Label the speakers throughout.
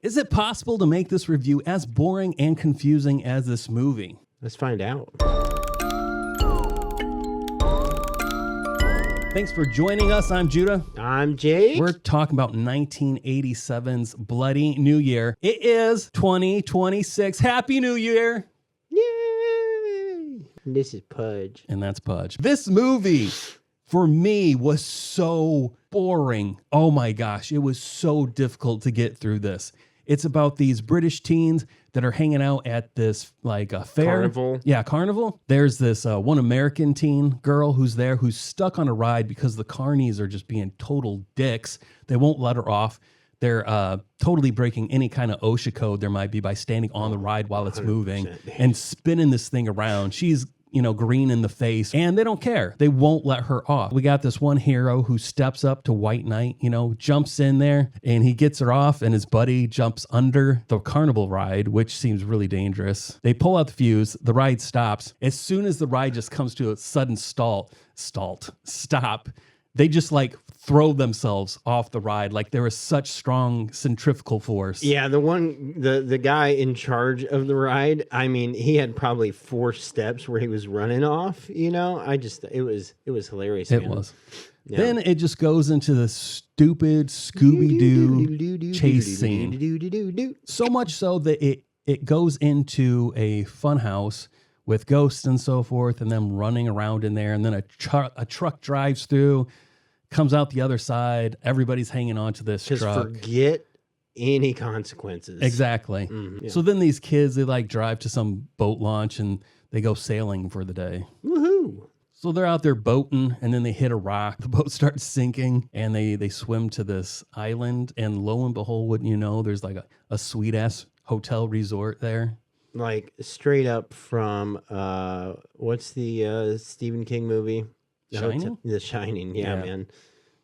Speaker 1: Is it possible to make this review as boring and confusing as this movie?
Speaker 2: Let's find out.
Speaker 1: Thanks for joining us. I'm Judah.
Speaker 2: I'm Jake.
Speaker 1: We're talking about 1987's Bloody New Year. It is 2026. Happy New Year.
Speaker 2: Yay! This is Pudge.
Speaker 1: And that's Pudge. This movie, for me, was so boring. Oh my gosh, it was so difficult to get through this. It's about these British teens that are hanging out at this like a fair.
Speaker 2: Carnival.
Speaker 1: Yeah, carnival. There's this one American teen girl who's there who's stuck on a ride because the carnies are just being total dicks. They won't let her off. They're totally breaking any kind of OSHA code there might be by standing on the ride while it's moving and spinning this thing around. She's green in the face, and they don't care. They won't let her off. We got this one hero who steps up to White Knight, jumps in there, and he gets her off, and his buddy jumps under the carnival ride, which seems really dangerous. They pull out the fuse. The ride stops. As soon as the ride just comes to a sudden stop, they just like throw themselves off the ride like there was such strong centrifugal force.
Speaker 2: Yeah, the guy in charge of the ride, I mean, he had probably 4 steps where he was running off, it was hilarious.
Speaker 1: It was. Yeah. Then it just goes into the stupid Scooby-Doo chase scene. So much so that it goes into a fun house with ghosts and so forth, and them running around in there, and then a truck drives through, comes out the other side. Everybody's hanging on to this truck.
Speaker 2: Just forget any consequences.
Speaker 1: Exactly. Yeah. So then these kids, they like drive to some boat launch and they go sailing for the day.
Speaker 2: Woohoo!
Speaker 1: So they're out there boating, and then they hit a rock. The boat starts sinking, and they swim to this island, and lo and behold, wouldn't you know, there's like a sweet-ass hotel resort there.
Speaker 2: Like straight up from what's the Stephen King movie?
Speaker 1: Shining?
Speaker 2: The Shining, yeah, man.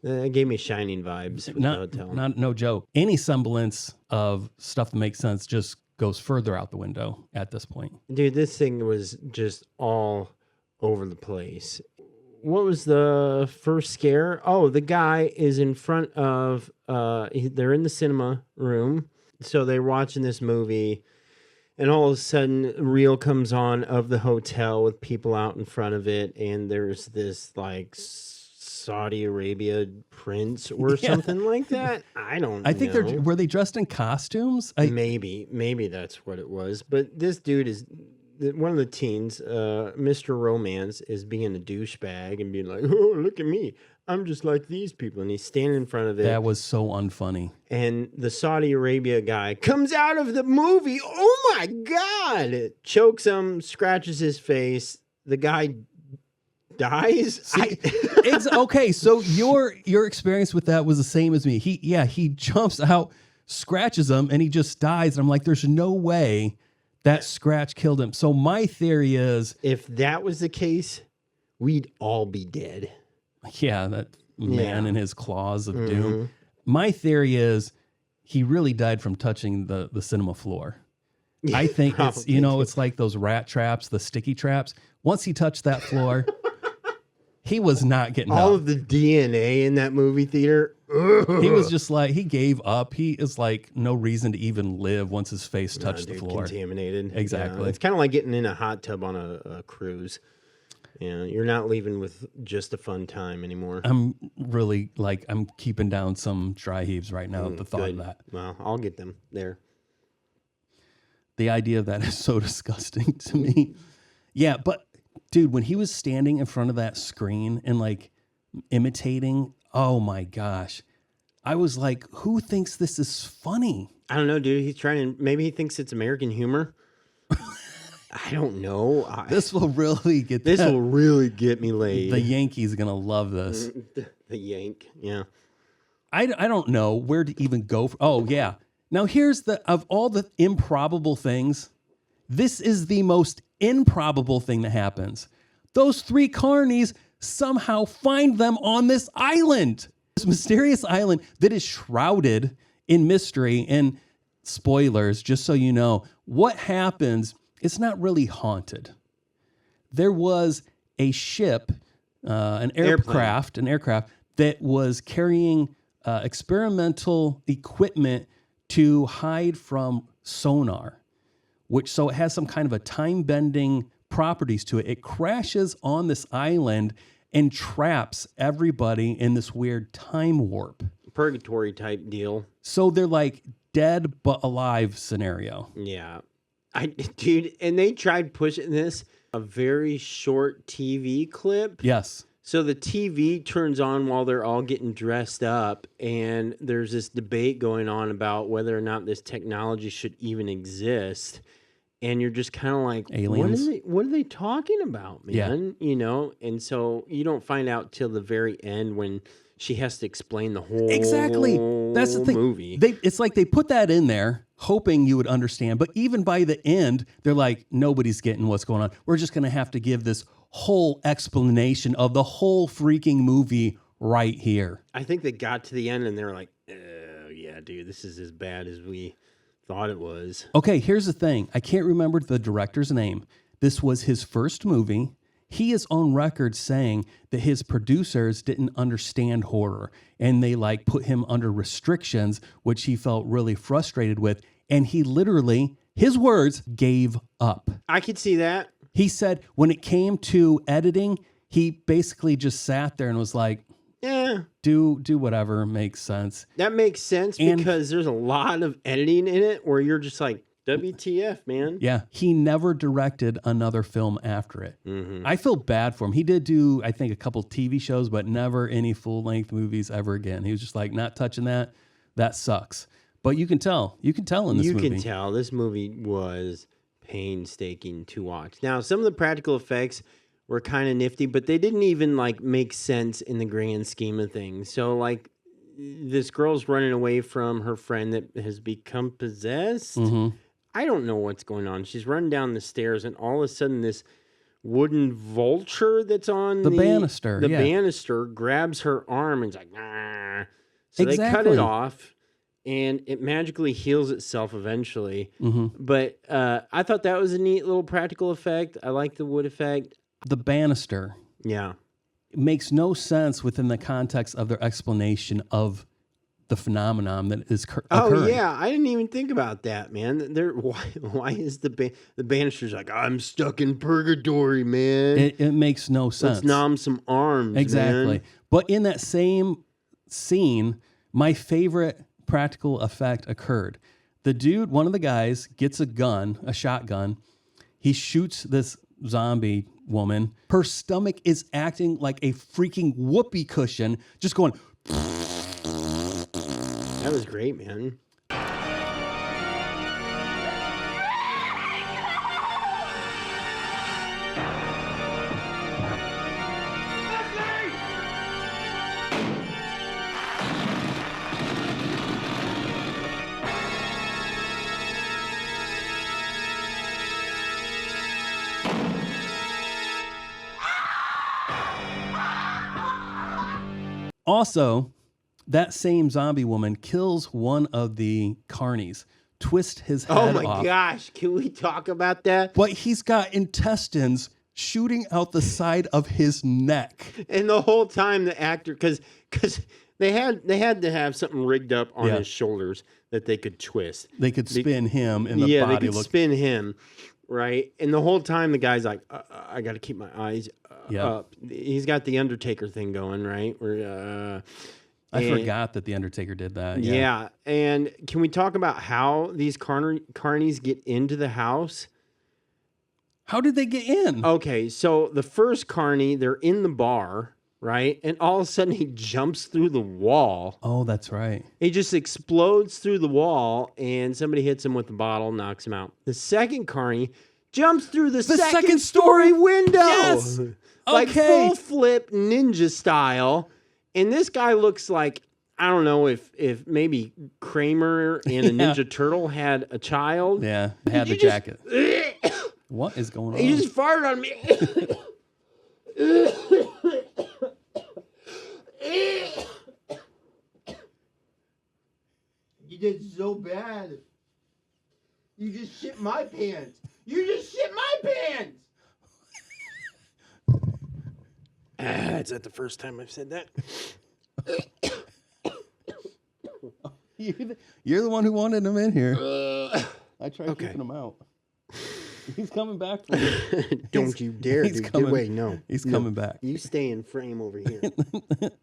Speaker 2: It gave me Shining vibes with the hotel.
Speaker 1: No joke. Any semblance of stuff that makes sense just goes further out the window at this point.
Speaker 2: Dude, this thing was just all over the place. What was the first scare? Oh, the guy is in front of they're in the cinema room, so they're watching this movie. And all of a sudden, a reel comes on of the hotel with people out in front of it, and there's this like Saudi Arabia prince or something like that. I don't know.
Speaker 1: I think were they dressed in costumes?
Speaker 2: Maybe that's what it was. But this dude is one of the teens, Mr. Romance, is being a douchebag and being like, "Oh, look at me. I'm just like these people." And he's standing in front of it.
Speaker 1: That was so unfunny.
Speaker 2: And the Saudi Arabia guy comes out of the movie. Oh my God. Chokes him, scratches his face. The guy dies.
Speaker 1: It's okay. So your experience with that was the same as me. He jumps out, scratches him, and he just dies. And I'm like, there's no way that scratch killed him. So my theory is,
Speaker 2: if that was the case, we'd all be dead.
Speaker 1: Yeah, that man in his claws of doom. My theory is he really died from touching the cinema floor. Yeah, I think it's, it's like those rat traps, the sticky traps. Once he touched that floor, he was not getting
Speaker 2: all
Speaker 1: up.
Speaker 2: Of the DNA in that movie theater.
Speaker 1: He was just like, he gave up. He is like no reason to even live once his face touched the floor.
Speaker 2: Contaminated.
Speaker 1: Exactly.
Speaker 2: Yeah, it's kind of like getting in a hot tub on a cruise. Yeah, you're not leaving with just a fun time anymore.
Speaker 1: I'm really I'm keeping down some dry heaves right now at the thought of that.
Speaker 2: Well, I'll get them there.
Speaker 1: The idea of that is so disgusting to me. Yeah, but dude, when he was standing in front of that screen and like imitating, oh my gosh. I was like, who thinks this is funny?
Speaker 2: I don't know, dude. He's maybe he thinks it's American humor. I don't know.
Speaker 1: This will really get
Speaker 2: me laid.
Speaker 1: The Yankees are going to love this.
Speaker 2: The Yank, yeah.
Speaker 1: I don't know where to even go. Oh, yeah. Now, here's of all the improbable things, this is the most improbable thing that happens. Those 3 carnies somehow find them on this island. This mysterious island that is shrouded in mystery. And spoilers, just so you know, what happens... It's not really haunted. There was a ship, an aircraft that was carrying experimental equipment to hide from sonar, so it has some kind of a time-bending properties to it. It crashes on this island and traps everybody in this weird time warp.
Speaker 2: Purgatory type deal.
Speaker 1: So they're like dead but alive scenario.
Speaker 2: Yeah. Dude, and they tried pushing this, a very short TV clip.
Speaker 1: Yes.
Speaker 2: So the TV turns on while they're all getting dressed up, and there's this debate going on about whether or not this technology should even exist. And you're just kind of like,
Speaker 1: aliens.
Speaker 2: What are they talking about, man?
Speaker 1: Yeah.
Speaker 2: You know? And so you don't find out till the very end when she has to explain the whole
Speaker 1: Exactly. That's the thing.
Speaker 2: Movie.
Speaker 1: It's like they put that in there hoping you would understand. But even by the end, they're like, nobody's getting what's going on. We're just going to have to give this whole explanation of the whole freaking movie right here.
Speaker 2: I think they got to the end and they're like, oh, yeah, dude, this is as bad as we thought it was.
Speaker 1: Okay, here's the thing. I can't remember the director's name. This was his first movie. He is on record saying that his producers didn't understand horror and they like put him under restrictions, which he felt really frustrated with. And he literally, his words, gave up.
Speaker 2: I could see that.
Speaker 1: He said when it came to editing, he basically just sat there and was like,
Speaker 2: yeah,
Speaker 1: do whatever makes sense.
Speaker 2: That makes sense because there's a lot of editing in it where you're just like, WTF, man.
Speaker 1: Yeah. He never directed another film after it. Mm-hmm. I feel bad for him. He did do, I think, a couple TV shows, but never any full-length movies ever again. He was just like, not touching that. That sucks. But you can tell. You can tell in this movie. You can
Speaker 2: tell. This movie was painstaking to watch. Now, some of the practical effects were kind of nifty, but they didn't even like make sense in the grand scheme of things. So, like, this girl's running away from her friend that has become possessed.
Speaker 1: Mm-hmm.
Speaker 2: I don't know what's going on. She's running down the stairs, and all of a sudden, this wooden vulture that's on the
Speaker 1: banister,
Speaker 2: banister grabs her arm and is like, nah. So they cut it off, and it magically heals itself eventually.
Speaker 1: Mm-hmm.
Speaker 2: But I thought that was a neat little practical effect. I like the wood effect.
Speaker 1: The banister.
Speaker 2: Yeah.
Speaker 1: It makes no sense within the context of their explanation of the phenomenon that is occurring.
Speaker 2: Oh yeah, I didn't even think about that, man. Why is the banister's like, I'm stuck in purgatory, man?
Speaker 1: It makes no sense.
Speaker 2: Let's nom some arms,
Speaker 1: exactly.
Speaker 2: Man.
Speaker 1: But in that same scene, my favorite practical effect occurred. The dude, one of the guys, gets a shotgun. He shoots this zombie woman. Her stomach is acting like a freaking whoopee cushion, just going.
Speaker 2: That was great, man.
Speaker 1: Also, that same zombie woman kills one of the carnies, twists his head off.
Speaker 2: Oh my gosh, can we talk about that?
Speaker 1: But he's got intestines shooting out the side of his neck.
Speaker 2: And the whole time the actor, because they had to have something rigged up on his shoulders that they could twist.
Speaker 1: They could spin him and the body
Speaker 2: they could spin him, right? And the whole time the guy's like, I got to keep my eyes up. He's got the Undertaker thing going, right? Where
Speaker 1: I forgot that the Undertaker did that.
Speaker 2: Yeah. And can we talk about how these carnies get into the house?
Speaker 1: How did they get in?
Speaker 2: Okay, so the first carny, they're in the bar, right? And all of a sudden he jumps through the wall.
Speaker 1: Oh, that's right.
Speaker 2: He just explodes through the wall, and somebody hits him with the bottle, knocks him out. The second carny jumps through the second story window.
Speaker 1: Yes.
Speaker 2: Like full flip ninja style. And this guy looks like, I don't know if maybe Kramer and a Ninja Turtle had a child.
Speaker 1: Yeah, had the jacket. What is going on?
Speaker 2: He just farted on me. You did so bad. You just shit my pants. You just shit my pants. Is that the first time I've said that?
Speaker 1: You're the one who wanted him in here. I tried
Speaker 2: Okay.
Speaker 1: keeping him out. He's coming back. For you.
Speaker 2: Don't you dare,
Speaker 1: he's
Speaker 2: dude.
Speaker 1: coming-
Speaker 2: Get away. No.
Speaker 1: He's
Speaker 2: No.
Speaker 1: coming back.
Speaker 2: You stay in frame over here.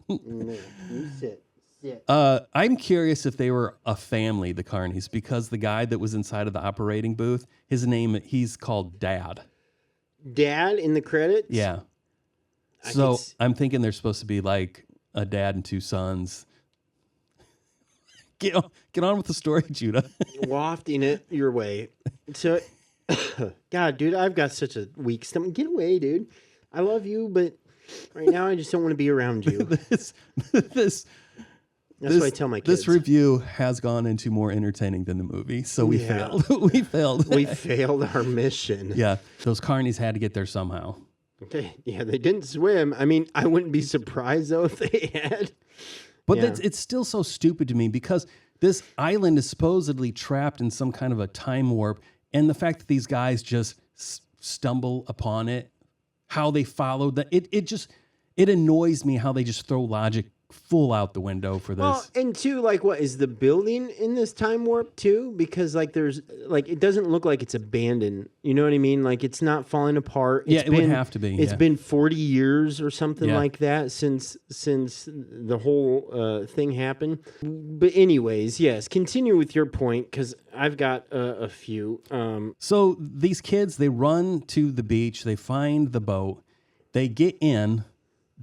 Speaker 2: No, you sit. Sit.
Speaker 1: I'm curious if they were a family, the Carneys, because the guy that was inside of the operating booth, he's called Dad.
Speaker 2: Dad in the credits?
Speaker 1: Yeah.
Speaker 2: I
Speaker 1: So
Speaker 2: could s-
Speaker 1: I'm thinking they're supposed to be like a dad and two sons. Get on with the story, Judah.
Speaker 2: Wafting it your way. So, God, dude, I've got such a weak stomach. Get away, dude. I love you, but right now I just don't want to be around you.
Speaker 1: this
Speaker 2: That's what I tell my kids.
Speaker 1: This review has gone into more entertaining than the movie, so we
Speaker 2: Yeah.
Speaker 1: failed. We failed.
Speaker 2: We failed our mission.
Speaker 1: Yeah, those Carneys had to get there somehow.
Speaker 2: Yeah, they didn't swim. I mean, I wouldn't be surprised, though, if they had.
Speaker 1: But
Speaker 2: Yeah.
Speaker 1: it's still so stupid to me because this island is supposedly trapped in some kind of a time warp, and the fact that these guys just stumble upon it, how they followed that, it annoys me how they just throw logic full out the window for this.
Speaker 2: Well, and two, like, what is the building in this time warp too? Because like, there's like, it doesn't look like it's abandoned. You know what I mean? Like, it's not falling apart.
Speaker 1: Yeah, it would have to be.
Speaker 2: It's
Speaker 1: Yeah.
Speaker 2: been 40 years or something
Speaker 1: Yeah.
Speaker 2: like that since the whole thing happened. But anyways, yes, continue with your point because I've got a few.
Speaker 1: So these kids, they run to the beach, they find the boat, they get in,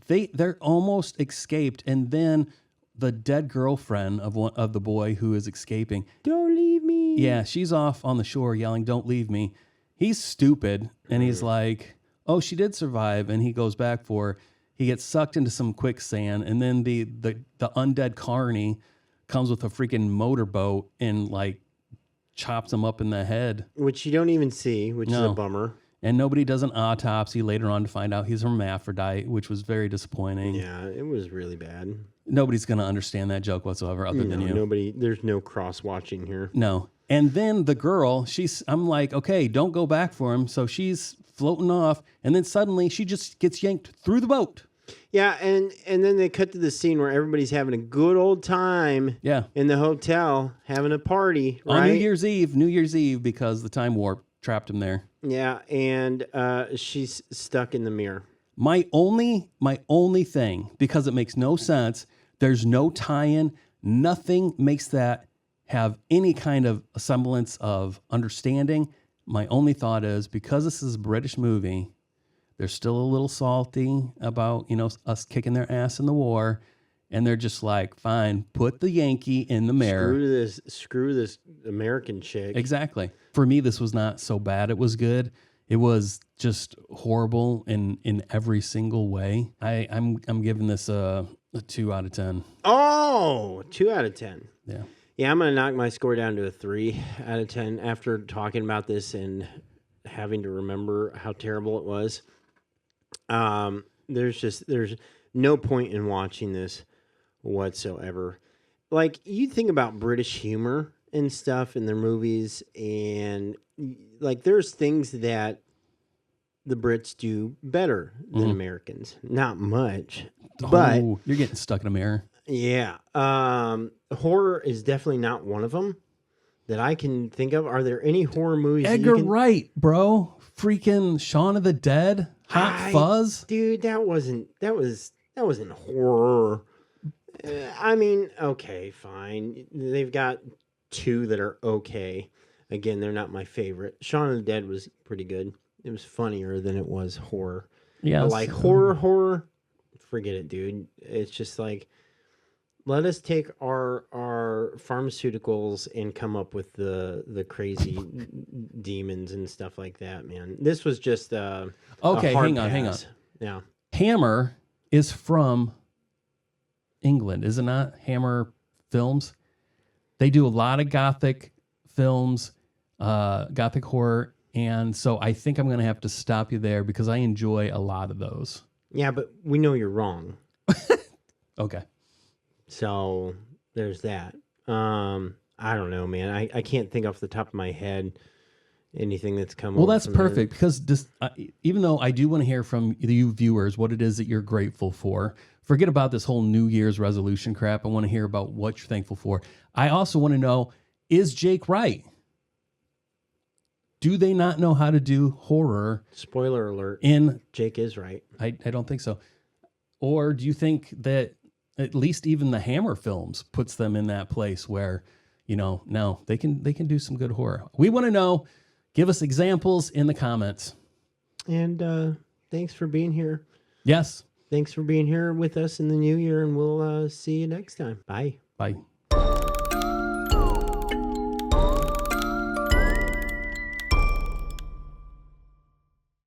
Speaker 1: they're almost escaped, and then the dead girlfriend of the boy who is escaping,
Speaker 2: Don't leave me.
Speaker 1: yeah, she's off on the shore yelling, "Don't leave me." He's stupid, and he's like, "Oh, she did survive," and he goes back for her. He gets sucked into some quicksand, and then the undead Carney comes with a freaking motorboat and like chops him up in the head.
Speaker 2: Which you don't even see, which is
Speaker 1: No.
Speaker 2: a bummer.
Speaker 1: And nobody does an autopsy later on to find out he's a hermaphrodite, which was very disappointing.
Speaker 2: Yeah, it was really bad.
Speaker 1: Nobody's going to understand that joke whatsoever other than you.
Speaker 2: Nobody, there's no cross watching here.
Speaker 1: No. And then the girl, I'm like, okay, don't go back for him. So she's floating off. And then suddenly she just gets yanked through the boat.
Speaker 2: Yeah, and then they cut to the scene where everybody's having a good old time
Speaker 1: Yeah.
Speaker 2: in the hotel, having a party, right?
Speaker 1: On New Year's Eve, because the time warp trapped him there.
Speaker 2: Yeah, and she's stuck in the mirror.
Speaker 1: My only thing, because it makes no sense, there's no tie-in, nothing makes that have any kind of semblance of understanding. My only thought is, because this is a British movie, they're still a little salty about, us kicking their ass in the war, and they're just like, fine, put the Yankee in the mirror.
Speaker 2: Screw this American chick.
Speaker 1: Exactly. For me, this was not so bad. It was good. It was just horrible in every single way. I'm giving this a 2 out of 10.
Speaker 2: Oh, 2 out of 10.
Speaker 1: Yeah.
Speaker 2: Yeah, I'm going to knock my score down to a 3 out of 10 after talking about this and having to remember how terrible it was. There's no point in watching this whatsoever. Like, you think about British humor and stuff in their movies, and like, there's things that the Brits do better than Americans. Not much, but
Speaker 1: Oh, you're getting stuck in a mirror.
Speaker 2: yeah. Horror is definitely not one of them that I can think of. Are there any horror movies? that
Speaker 1: Edgar
Speaker 2: you can...
Speaker 1: Wright, bro. Freaking Shaun of the Dead. Hot Fuzz.
Speaker 2: Dude, that wasn't horror. I mean, okay, fine. They've got 2 that are okay. Again, they're not my favorite. Shaun of the Dead was pretty good. It was funnier than it was horror.
Speaker 1: Yeah.
Speaker 2: But like horror, forget it, dude. It's just like, let us take our pharmaceuticals and come up with the crazy demons and stuff like that, man. This was just
Speaker 1: Okay,
Speaker 2: a hard
Speaker 1: hang on.
Speaker 2: pass. Yeah.
Speaker 1: Hammer is from England, is it not? Hammer Films. They do a lot of gothic films, gothic horror, and so I think I'm going to have to stop you there because I enjoy a lot of those.
Speaker 2: Yeah, but we know you're wrong.
Speaker 1: Okay.
Speaker 2: So there's that. I don't know, man. I can't think off the top of my head anything that's come.
Speaker 1: Well,
Speaker 2: over
Speaker 1: that's
Speaker 2: from there.
Speaker 1: perfect because even though I do want to hear from you viewers what it is that you're grateful for, forget about this whole New Year's resolution crap. I want to hear about what you're thankful for. I also want to know, is Jake right? Do they not know how to do horror?
Speaker 2: Spoiler alert.
Speaker 1: In
Speaker 2: Jake is right.
Speaker 1: I don't think so. Or do you think that at least even the Hammer films puts them in that place where, no, they can do some good horror? We want to know. Give us examples in the comments.
Speaker 2: And thanks for being here.
Speaker 1: Yes.
Speaker 2: Thanks for being here with us in the new year, and we'll see you next time. Bye.
Speaker 1: Bye.